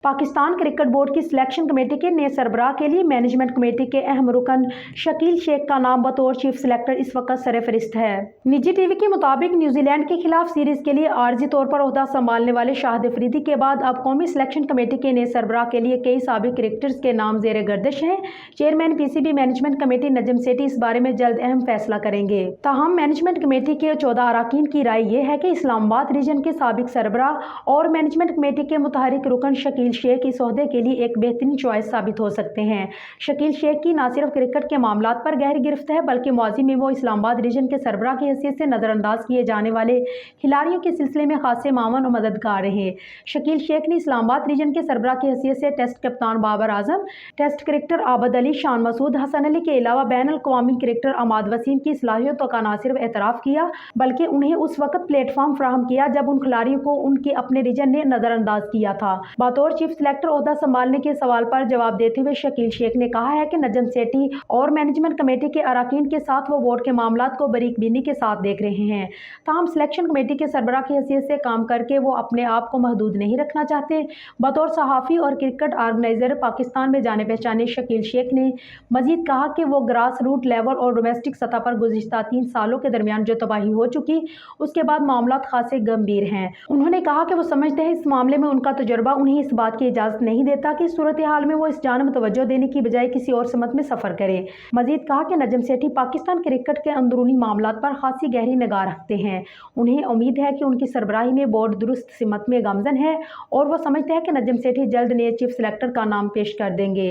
Pakistan cricket board की selection committee के नए सरबराह के लिए मैनेजमेंट कमेटी के अहम रुकन शकील शेख का नाम बतौर चीफ सिलेक्टर इस वक्त सरफहरिस्त है। निजी टीवी के मुताबिक न्यूजीलैंड के खिलाफ सीरीज के लिए आर्जी तौर पर ओहदा संभालने वाले शाहिद अफरीदी के बाद अब कौमी सिलेक्शन कमेटी के नए सरबराह के लिए कई साबिक क्रिकेटर्स के नाम जेर गर्दिश हैं। Chairman PCB management committee Najam Sethi इस बारे में जल्द अहम फैसला करेंगे। ताहम मैनेजमेंट कमेटी के 14 अरकान की राय यह है कि इस्लामाबाद रीजन के साबिक सरबराह और मैनेजमेंट कमेटी के मुतहरिक रुकन शकील शेख इस ओहदे के लिए एक बेहतरीन चॉइस साबित हो सकते हैं। शकील शेख की न सिर्फ क्रिकेट के मामलात पर गहरी गिरफ्त है बल्कि माजी में वो इस्लामाबाद रीजन के सरबराह की हैसियत से नज़रअंदाज किए जाने वाले खिलाड़ियों के सिलसिले में खासे मामन और मददगार रहे। शकील शेख ने इस्लामाबाद रीजन के सरबराह की हैसियत से टेस्ट कप्तान बाबर आजम, टेस्ट क्रिकेटर आबद अली, शान मसूद, हसन अली के अलावा बैन अल-अक़वामी क्रिकेटर अमाद वसीम की सलाहियतों का न सिर्फ एतराफ़ किया बल्कि उन्हें उस वक्त प्लेटफॉर्म फराहम किया जब उन खिलाड़ियों को उनके अपने रीजन ने नज़रअंदाज किया था। बतौर चीफ सिलेक्टर ओहदा संभालने के सवाल पर जवाब देते हुए शकील शेख ने कहा है कि नजम सेठी और मैनेजमेंट कमेटी के अरकान के साथ वो बोर्ड के मामलात को बारीकबीनी के साथ देख रहे हैं। ताहम सिलेक्शन कमेटी के सरबराह की हैसियत से काम करके वो अपने आप को महदूद नहीं रखना चाहते। बतौर सहाफ़ी और क्रिकेट ऑर्गेनाइजर पाकिस्तान में जाने पहचाने शकील शेख ने मजीद कहा कि वो ग्रास रूट लेवल और डोमेस्टिक सतह पर गुज़िश्ता 3 सालों के दरमियान जो तबाही हो चुकी उसके बाद मामलात खासे गंभीर हैं। उन्होंने कहा कि वो समझते हैं इस मामले में उनका तजुर्बा उन्हें इस बात की इजाज़त नहीं देता कि सूरत हाल में वो इस जानब तवज्जो देने की बजाय किसी और समत में सफ़र करे। मजीद कहा कि नजम सेठी पाकिस्तान क्रिकेट के अंदरूनी मामलात पर खासी गहरी निगाह रखते हैं। उन्हें उम्मीद है कि उनकी सरबराही में बोर्ड दुरुस्त सिमत में गामजन है और वो समझते हैं कि नजम सेठी जल्द नए चीफ सिलेक्टर का नाम पेश कर देंगे।